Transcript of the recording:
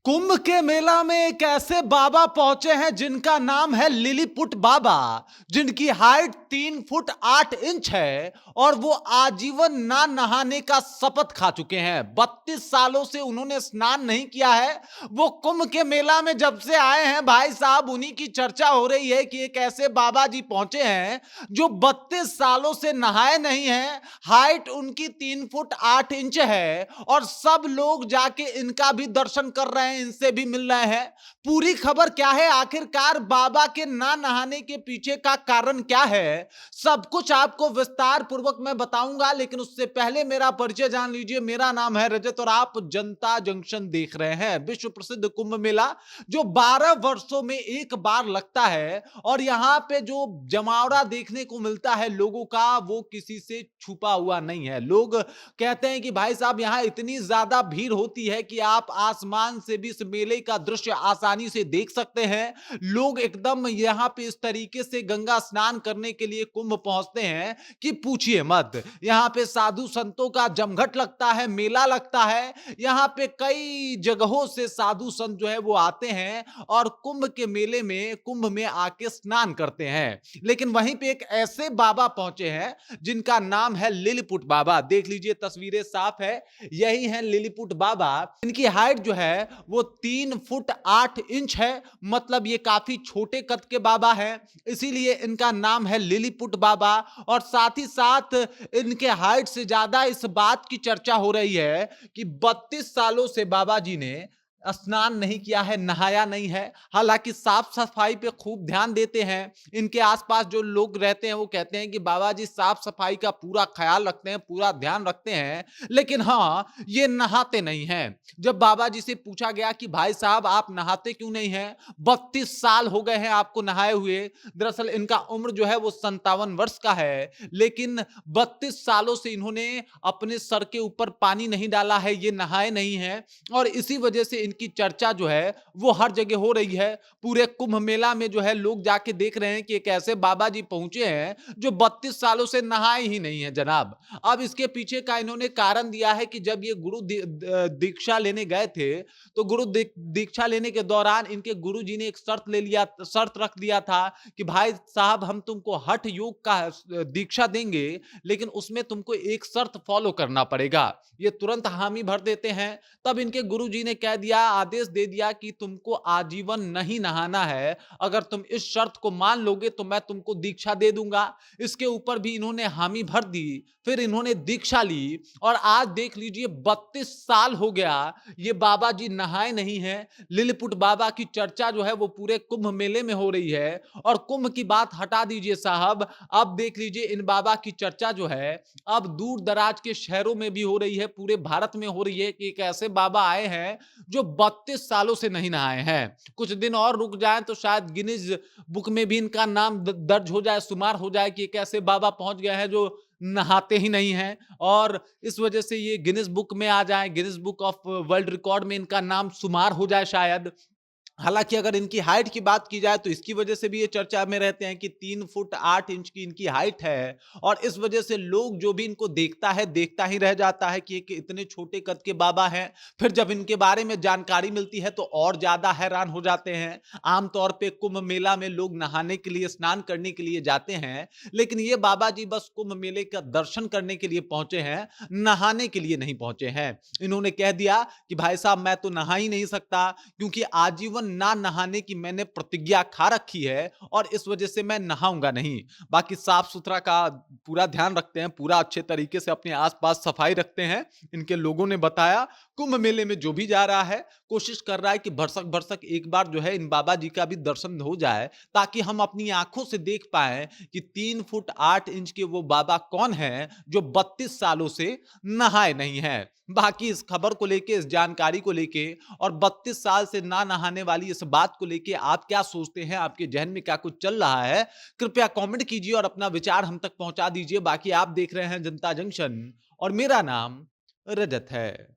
कुंभ के मेला में एक ऐसे बाबा पहुंचे हैं जिनका नाम है लिलीपुट बाबा, जिनकी हाइट 3 फुट 8 इंच है और वो आजीवन ना नहाने का शपथ खा चुके हैं। 32 सालों से उन्होंने स्नान नहीं किया है। वो कुंभ के मेला में जब से आए हैं भाई साहब, उन्हीं की चर्चा हो रही है कि एक ऐसे बाबा जी पहुंचे हैं जो 32 सालों से नहाए नहीं हैं। हाइट उनकी 3 फुट 8 इंच है और सब लोग जाके इनका भी दर्शन कर रहे हैं, इनसे भी मिल रहे हैं। पूरी खबर क्या है, आखिरकार बाबा के ना नहाने के पीछे का कारण क्या है, सब कुछ आपको विस्तार पूर्वक मैं बताऊंगा। लेकिन उससे पहले मेरा परिचय जान लीजिए। मेरा नाम है रजत और आप जनता जंक्शन देख रहे हैं। विश्व प्रसिद्ध कुंभ मेला जो 12 वर्षों में एक बार लगता है और यहां पे जो जमावड़ा देखने को मिलता है लोगों का, वो किसी से छुपा हुआ नहीं है। लोग कहते हैं कि भाई साहब यहां इतनी ज्यादा भीड़ होती है कि आप आसमान से भी इस मेले का दृश्य आसानी से देख सकते हैं। लोग एकदम यहां पे इस तरीके से गंगा स्नान करने के लिए कुंभ पहुंचते हैं कि पूछिए मत। यहां पे साधु संतों का जमघट लगता है, मेला लगता है। यहां पे कई जगहों से साधु संत जो है वो आते हैं और कुंभ के मेले में, कुंभ में आके स्नान करते हैं। लेकिन वहीं पे एक ऐसे बाबा पहुंचे हैं जिनका नाम है लिलीपुट बाबा। देख लीजिए, तस्वीरें साफ है, यही है लिलीपुट बाबा। इनकी हाइट जो है वो 3 फुट 8 इंच है। मतलब ये काफी छोटे कद के बाबा हैं, इसीलिए इनका नाम है लिलीपुट बाबा। और साथ ही साथ इनके हाइट से ज्यादा इस बात की चर्चा हो रही है कि 32 सालों से बाबा जी ने स्नान नहीं किया है, नहाया नहीं है। हालांकि साफ सफाई पे खूब ध्यान देते हैं। इनके आसपास जो लोग रहते हैं वो कहते हैं कि बाबा जी साफ सफाई का पूरा ख्याल रखते हैं, पूरा ध्यान रखते हैं। लेकिन हाँ, ये नहाते नहीं हैं। जब बाबा जी से पूछा गया कि भाई साहब आप नहाते क्यों नहीं हैं, 32 साल हो गए हैं आपको नहाए हुए। दरअसल इनका उम्र जो है वो 57 वर्ष का है, लेकिन 32 सालों से इन्होंने अपने सर के ऊपर पानी नहीं डाला है, ये नहाए नहीं हैं। और इसी वजह से इनकी चर्चा जो है वो हर जगह हो रही है। पूरे कुंभ मेला में जो है लोग जाके देख रहे हैं कि एक ऐसे बाबा जी पहुंचे हैं जो 32 सालों से नहाए ही नहीं है जनाब। अब इसके पीछे का इन्होंने कारण दिया है कि जब ये दीक्षा लेने गए थे, तो दीक्षा लेने के दौरान इनके गुरु जी ने एक शर्त रख दिया था कि भाई साहब हम तुमको हठ योग का दीक्षा देंगे, लेकिन उसमें तुमको एक शर्त फॉलो करना पड़ेगा। ये तुरंत हामी भर देते हैं। तब इनके गुरुजी ने कह दिया, आदेश दे दिया कि तुमको आजीवन नहीं नहाना है। अगर तुम इस शर्त को मान लोगे तो मैं तुमको दीक्षा दे दूंगा। इसके ऊपर भी इन्होंने हामी भर दी। फिर इन्होंने दीक्षा ली और आज देख लीजिए 32 साल हो गया ये बाबा जी नहाए नहीं है। लिलीपुट बाबा की चर्चा जो है वो पूरे कुंभ मेले में हो रही है। और कुंभ की बात हटा दीजिए साहब, अब देख लीजिए इन बाबा की चर्चा जो है अब दूर दराज के शहरों में भी हो रही है, पूरे भारत में हो रही है कि एक ऐसे बाबा आए हैं जो 32 सालों से नहीं नहाए हैं। कुछ दिन और रुक जाएं तो शायद गिनीज बुक में भी इनका नाम दर्ज हो जाए, शुमार हो जाए कि एक ऐसे बाबा पहुंच गए हैं जो नहाते ही नहीं हैं। और इस वजह से ये गिनीज बुक में आ जाए, Guinness book of world record में इनका नाम शुमार हो जाए शायद। हालांकि अगर इनकी हाइट की बात की जाए तो इसकी वजह से भी ये चर्चा में रहते हैं कि 3 फुट 8 इंच की इनकी हाइट है। और इस वजह से लोग जो भी इनको देखता है देखता ही रह जाता है कि इतने छोटे कद के बाबा हैं। फिर जब इनके बारे में जानकारी मिलती है तो और ज्यादा हैरान हो जाते हैं। आमतौर पे कुंभ मेला में लोग नहाने के लिए, स्नान करने के लिए जाते हैं, लेकिन ये बाबा जी बस कुंभ मेले का दर्शन करने के लिए पहुंचे हैं, नहाने के लिए नहीं पहुंचे हैं। इन्होंने कह दिया कि भाई साहब मैं तो नहा ही नहीं सकता, क्योंकि आजीवन ना नहाने की मैंने प्रतिज्ञा खा रखी है और इस वजह से मैं नहाऊंगा नहीं। बाकी साफ सुथरा का पूरा ध्यान रखते हैं, पूरा अच्छे तरीके से अपने आसपास सफाई रखते हैं। इनके लोगों ने बताया कुंभ मेले में जो भी जा रहा है कोशिश कर रहा है कि भरसक भरसक एक बार जो है इन बाबा जी का भी दर्शन हो जाए, ताकि हम अपनी आंखों से देख पाए कि 3 फुट 8 इंच के वो बाबा कौन है जो 32 सालों से नहाए नहीं है। बाकी इस खबर को लेके, इस जानकारी को लेके और 32 साल से ना नहाने वाली इस बात को लेके आप क्या सोचते हैं, आपके जहन में क्या कुछ चल रहा है, कृपया कमेंट कीजिए और अपना विचार हम तक पहुंचा दीजिए। बाकी आप देख रहे हैं जनता जंक्शन और मेरा नाम रजत है।